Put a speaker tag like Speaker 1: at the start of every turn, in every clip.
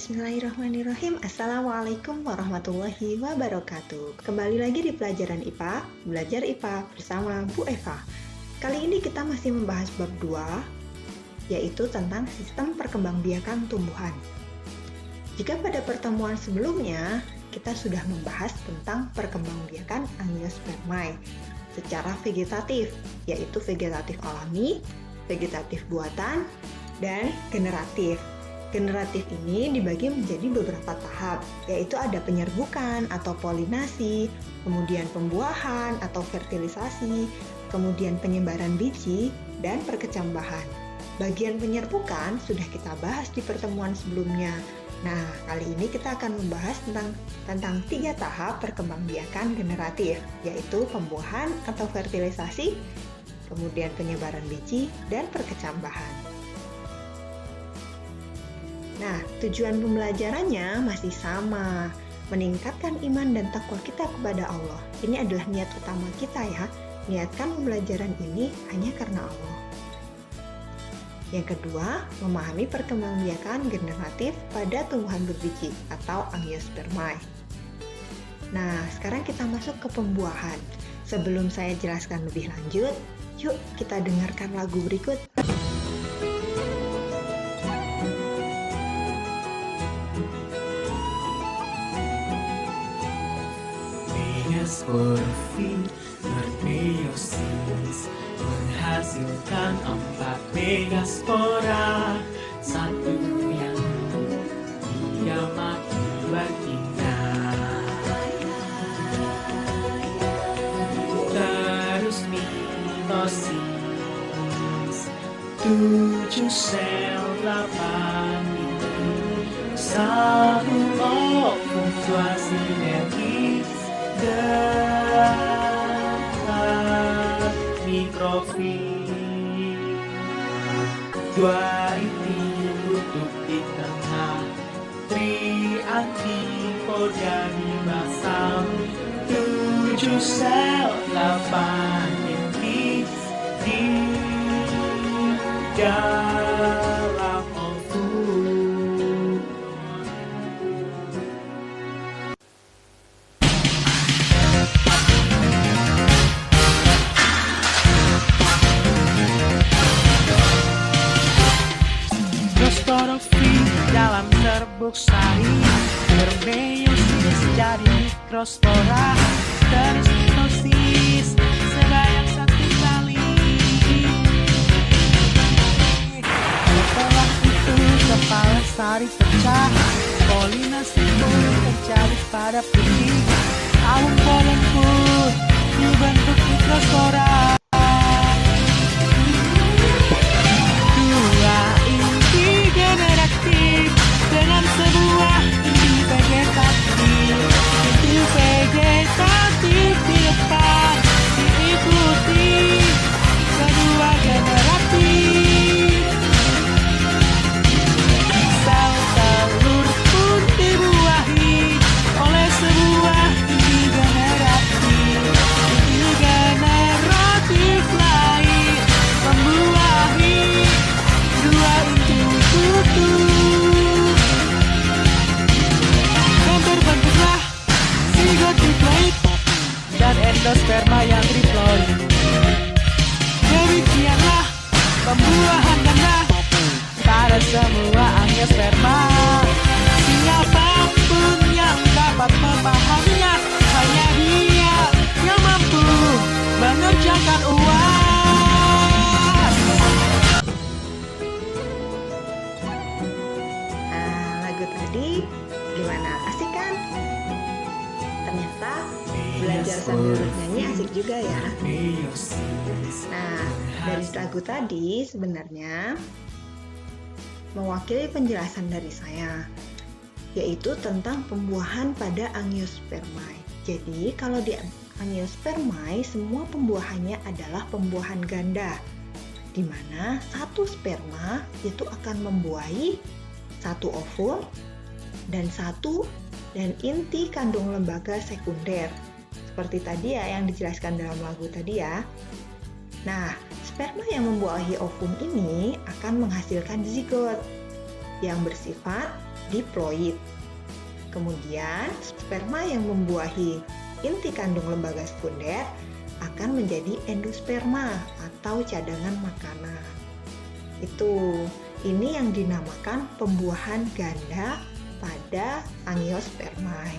Speaker 1: Bismillahirrahmanirrahim. Assalamualaikum warahmatullahi wabarakatuh. Kembali lagi di pelajaran IPA, belajar IPA bersama Bu Eva. Kali ini kita masih membahas bab 2, yaitu tentang sistem perkembangbiakan tumbuhan. Jika pada pertemuan sebelumnya kita sudah membahas tentang perkembangbiakan angiospermae secara vegetatif, yaitu vegetatif alami, vegetatif buatan, dan generatif. Generatif ini dibagi menjadi beberapa tahap, yaitu ada penyerbukan atau polinasi, kemudian pembuahan atau fertilisasi, kemudian penyebaran biji, dan perkecambahan. Bagian penyerbukan sudah kita bahas di pertemuan sebelumnya. Nah, kali ini kita akan membahas tentang 3 tahap perkembangbiakan generatif, yaitu pembuahan atau fertilisasi, kemudian penyebaran biji, dan perkecambahan. Nah, tujuan pembelajarannya masih sama, meningkatkan iman dan takwa kita kepada Allah. Ini adalah niat utama kita ya, niatkan pembelajaran ini hanya karena Allah. Yang kedua, memahami perkembangbiakan generatif pada tumbuhan berbiji atau angiospermae. Nah, sekarang kita masuk ke pembuahan. Sebelum saya jelaskan lebih lanjut, yuk kita dengarkan lagu berikut.
Speaker 2: Megasporofi bermeiosis menghasilkan 4 megaspora, satu yang dia mati betina. Terus mitosis 7 sel 8 ini sambung fluktuasi sinergis dapat mikrofil. 2 inti tutup di tengah, triantipoda dipasang, 7 sel 8 inti di dalam ovum. Mikrosporofil dalam serbuk sari, bermeiosis jadi mikrospora, terus mitosis sebanyak 1 kali. Setelah itu kepala sari pecah, polinasi pun terjadi pada putih, album polen pun dibentuk mikrospora. Dengan sebuah inti vegetatif, inti vegetatif di depan diikuti kedua generatif. Sel telur pun dibuahi oleh sebuah inti generatif. Inti generatif lain membuahi 2 inti kutu. Terbentuklah zigotiploid dan endosperma yang triploid. Demikianlah pembuahan ganda pada semua angiosperma. Siapapun yang dapat memahaminya, hanya dia yang mampu mengerjakan UAS.
Speaker 1: Lagu tadi gimana? Asik kan? Ternyata belajar sambil bernyanyi asik juga ya. Nah, dari lagu tadi sebenarnya mewakili penjelasan dari saya, yaitu tentang pembuahan pada angiospermae. Jadi, kalau di angiospermae semua pembuahannya adalah pembuahan ganda, di mana satu sperma itu akan membuahi 1 ovum dan inti kandung lembaga sekunder. Seperti tadi ya yang dijelaskan dalam lagu tadi ya. Nah, sperma yang membuahi ovum ini akan menghasilkan zigot yang bersifat diploid. Kemudian, sperma yang membuahi inti kandung lembaga sekunder akan menjadi endosperma atau cadangan makanan. Ini yang dinamakan pembuahan ganda pada angiospermae.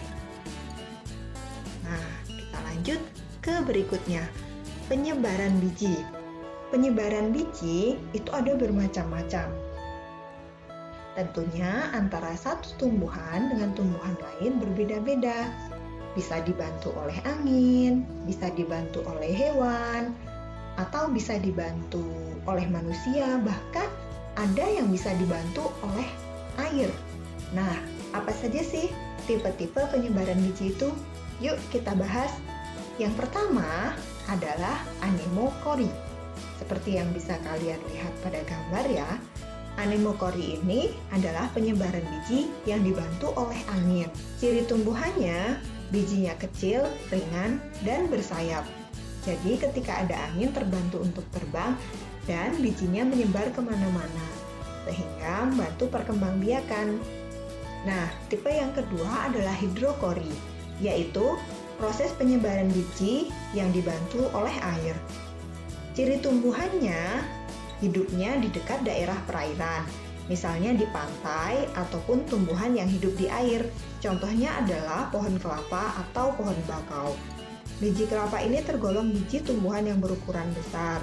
Speaker 1: Nah, kita lanjut ke berikutnya, penyebaran biji. Penyebaran biji itu ada bermacam-macam. Tentunya antara satu tumbuhan dengan tumbuhan lain berbeda-beda. Bisa dibantu oleh angin, bisa dibantu oleh hewan, atau bisa dibantu oleh manusia, bahkan ada yang bisa dibantu oleh air. Nah, apa saja sih tipe-tipe penyebaran biji itu? Yuk kita bahas. Yang pertama adalah anemokori. Seperti yang bisa kalian lihat pada gambar ya, anemokori ini adalah penyebaran biji yang dibantu oleh angin. Ciri tumbuhannya, bijinya kecil, ringan, dan bersayap. Jadi ketika ada angin terbantu untuk terbang dan bijinya menyebar kemana-mana, sehingga membantu perkembangbiakan. Nah, tipe yang kedua adalah hidrokori, yaitu proses penyebaran biji yang dibantu oleh air. Ciri tumbuhannya, hidupnya di dekat daerah perairan, misalnya di pantai ataupun tumbuhan yang hidup di air. Contohnya adalah pohon kelapa atau pohon bakau. Biji kelapa ini tergolong biji tumbuhan yang berukuran besar.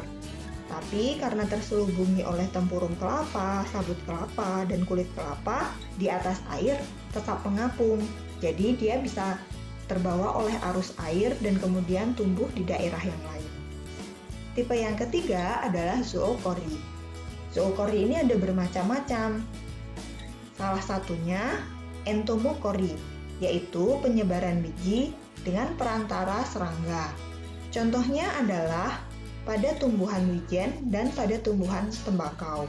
Speaker 1: Tapi karena terselubungi oleh tempurung kelapa, sabut kelapa, dan kulit kelapa, di atas air tetap mengapung. Jadi dia bisa terbawa oleh arus air dan kemudian tumbuh di daerah yang lain. Tipe yang ketiga adalah zookori. Zookori ini ada bermacam-macam. Salah satunya entomokori, yaitu penyebaran biji dengan perantara serangga. Contohnya adalah pada tumbuhan wijen dan pada tumbuhan tembakau.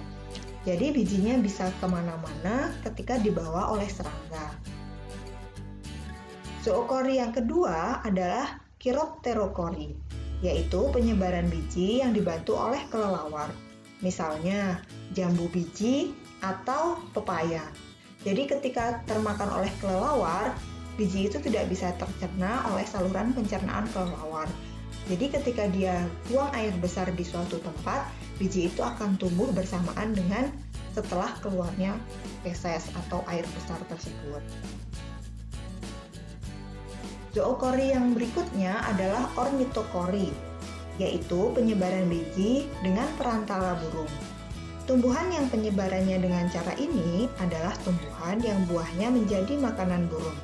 Speaker 1: Jadi bijinya bisa kemana-mana ketika dibawa oleh serangga. Zookori yang kedua adalah chiropterokori, yaitu penyebaran biji yang dibantu oleh kelelawar. Misalnya jambu biji atau pepaya. Jadi ketika termakan oleh kelelawar, biji itu tidak bisa tercerna oleh saluran pencernaan kelelawar. Jadi ketika dia buang air besar di suatu tempat, biji itu akan tumbuh bersamaan dengan setelah keluarnya feses atau air besar tersebut. Zookori yang berikutnya adalah ornitokori, yaitu penyebaran biji dengan perantara burung. Tumbuhan yang penyebarannya dengan cara ini adalah tumbuhan yang buahnya menjadi makanan burung.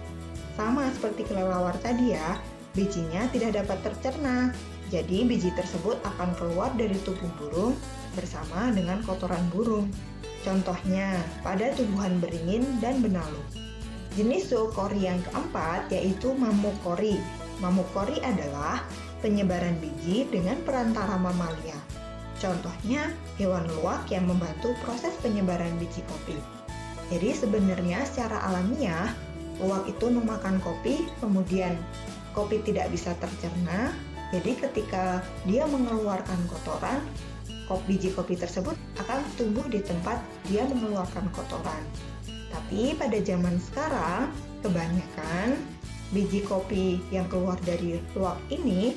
Speaker 1: Sama seperti kelelawar tadi ya, bijinya tidak dapat tercerna. Jadi biji tersebut akan keluar dari tubuh burung bersama dengan kotoran burung. Contohnya pada tumbuhan beringin dan benalu. Jenis zookori yang keempat yaitu mamukori. Mamukori adalah penyebaran biji dengan perantara mamalia. Contohnya hewan luwak yang membantu proses penyebaran biji kopi. Jadi sebenarnya secara alamiah luwak itu memakan kopi, kemudian kopi tidak bisa tercerna. Jadi ketika dia mengeluarkan kotoran, biji kopi tersebut akan tumbuh di tempat dia mengeluarkan kotoran. Tapi pada zaman sekarang, kebanyakan biji kopi yang keluar dari luwak ini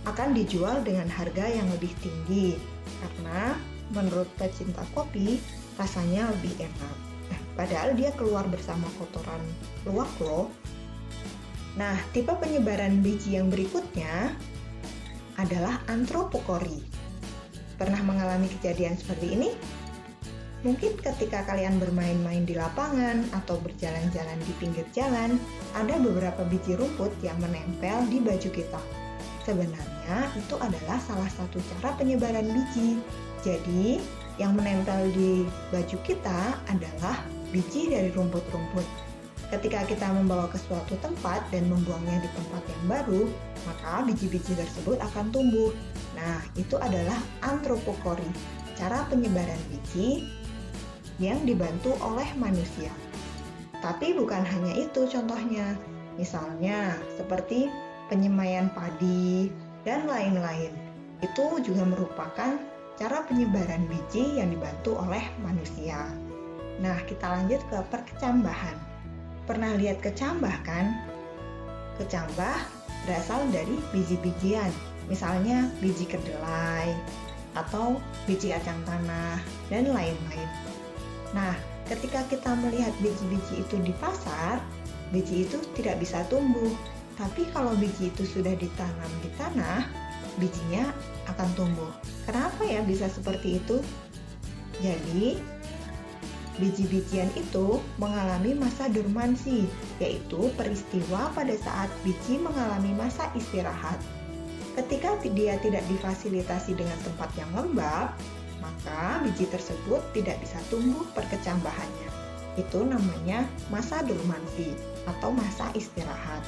Speaker 1: akan dijual dengan harga yang lebih tinggi. Karena menurut pecinta kopi, rasanya lebih enak. Padahal dia keluar bersama kotoran luwak loh. Nah, tipe penyebaran biji yang berikutnya adalah antropokori. Pernah mengalami kejadian seperti ini? Mungkin ketika kalian bermain-main di lapangan atau berjalan-jalan di pinggir jalan, ada beberapa biji rumput yang menempel di baju kita. Sebenarnya itu adalah salah satu cara penyebaran biji. Jadi, yang menempel di baju kita adalah biji dari rumput-rumput. Ketika kita membawa ke suatu tempat dan membuangnya di tempat yang baru, maka biji-biji tersebut akan tumbuh. Nah, itu adalah antropokori, cara penyebaran biji yang dibantu oleh manusia. Tapi bukan hanya itu contohnya. Misalnya, seperti penyemaian padi dan lain-lain. Itu juga merupakan cara penyebaran biji yang dibantu oleh manusia. Nah, kita lanjut ke perkecambahan. Pernah lihat kecambah kan? Kecambah berasal dari biji-bijian, misalnya biji kedelai atau biji kacang tanah dan lain-lain. Nah, ketika kita melihat biji-biji itu di pasar, biji itu tidak bisa tumbuh. Tapi kalau biji itu sudah ditanam di tanah, bijinya akan tumbuh. Kenapa ya bisa seperti itu? Jadi, biji-bijian itu mengalami masa dormansi, yaitu peristiwa pada saat biji mengalami masa istirahat. Ketika dia tidak difasilitasi dengan tempat yang lembab, maka biji tersebut tidak bisa tumbuh perkecambahannya. Itu namanya masa dormansi atau masa istirahat.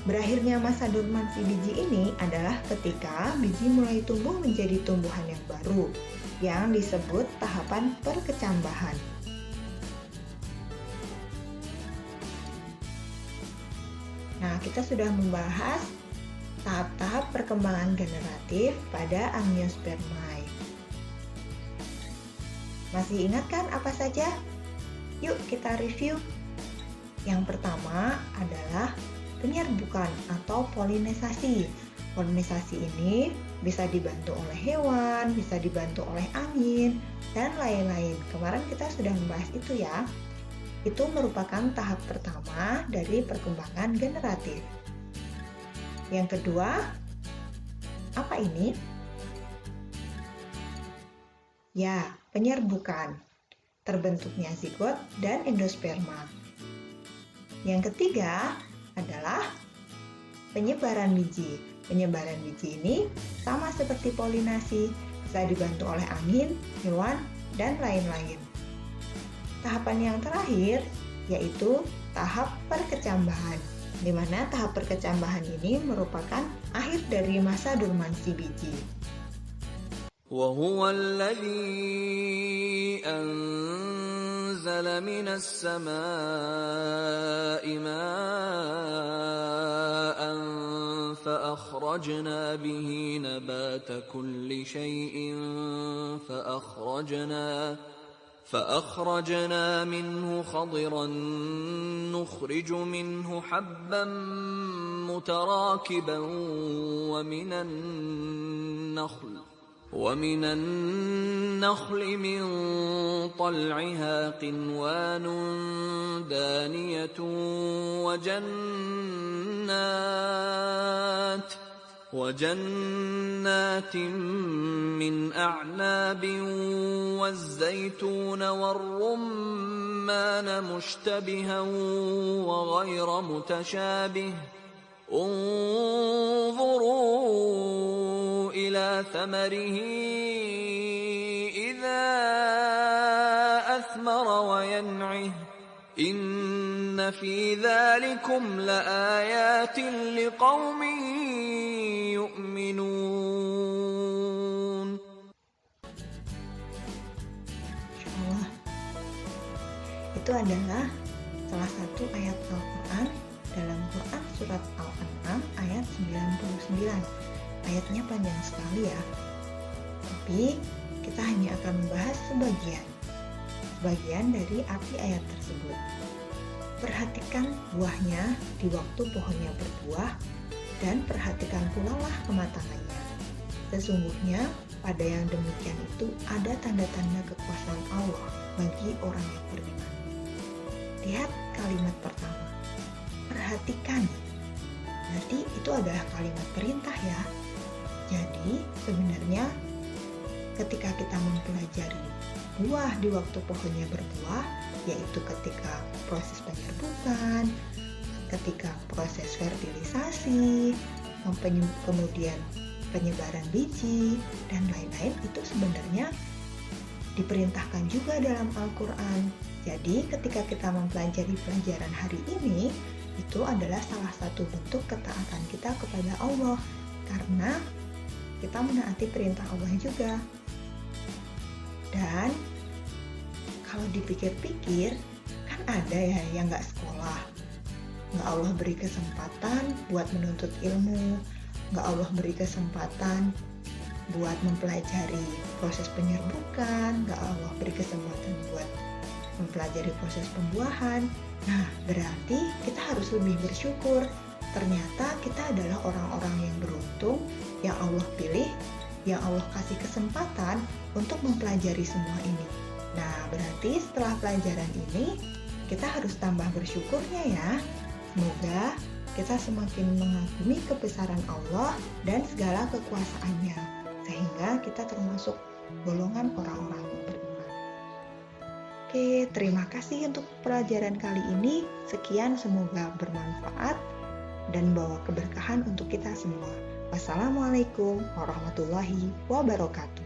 Speaker 1: Berakhirnya masa dormansi biji ini adalah ketika biji mulai tumbuh menjadi tumbuhan yang baru, yang disebut tahapan perkecambahan. Nah, kita sudah membahas tahap-tahap perkembangan generatif pada Amniospermae. Masih ingat kan apa saja? Yuk kita review. Yang pertama adalah penyerbukan atau polinisasi. Polinisasi ini bisa dibantu oleh hewan, bisa dibantu oleh angin, dan lain-lain. Kemarin kita sudah membahas itu ya. Itu merupakan tahap pertama dari perkembangan generatif. Yang kedua, apa ini? Ya, penyerbukan. Terbentuknya zigot dan endosperma. Yang ketiga adalah penyebaran biji. Penyebaran biji ini sama seperti polinasi, bisa dibantu oleh angin, hewan, dan lain-lain. Tahapan yang terakhir yaitu tahap perkecambahan, di mana tahap perkecambahan ini merupakan akhir dari masa dormansi biji.
Speaker 3: وهو الذي أنزل من السماء ماء فأخرجنا به نبات كل شيء فأخرجنا منه خضرا نخرج منه حبا متراكبا ومن النخل من طلعها قنوان دانية وجنات من أعناب والزيتون والرمان مشتبها وغير متشابه انظروا إلى ثمره إذا أثمر وينعه إن في ذلكم لآيات لقوم يؤمنون.
Speaker 1: Insyaallah, itu adalah salah satu ayat Al-Quran dalam Quran Surat Al-An'am ayat 99. Ayatnya panjang sekali ya. Tapi kita hanya akan membahas sebagian dari arti ayat tersebut. Perhatikan buahnya di waktu pohonnya berbuah dan perhatikan pula lah kematangannya. Sesungguhnya pada yang demikian itu ada tanda-tanda kekuasaan Allah bagi orang yang beriman. Lihat kalimat pertama. Perhatikan. Berarti itu adalah kalimat perintah ya. Jadi sebenarnya ketika kita mempelajari buah di waktu pohonnya berbuah, yaitu ketika proses penyerbukan, ketika proses fertilisasi, kemudian penyebaran biji, dan lain-lain, itu sebenarnya diperintahkan juga dalam Al-Quran. Jadi ketika kita mempelajari pelajaran hari ini, itu adalah salah satu bentuk ketaatan kita kepada Allah, karena kita menaati perintah Allah juga. Dan kalau dipikir-pikir, kan ada ya yang nggak sekolah, nggak Allah beri kesempatan buat menuntut ilmu, nggak Allah beri kesempatan buat mempelajari proses penyerbukan, nggak Allah beri kesempatan buat mempelajari proses pembuahan. Nah, berarti kita harus lebih bersyukur. Ternyata kita adalah orang-orang yang beruntung, yang Allah pilih, yang Allah kasih kesempatan untuk mempelajari semua ini. Nah, berarti setelah pelajaran ini, kita harus tambah bersyukurnya ya. Semoga kita semakin mengagumi kebesaran Allah dan segala kekuasaannya, sehingga kita termasuk golongan orang-orang yang beriman. Oke, terima kasih untuk pelajaran kali ini. Sekian, semoga bermanfaat dan bawa keberkahan untuk kita semua. Wassalamualaikum warahmatullahi wabarakatuh.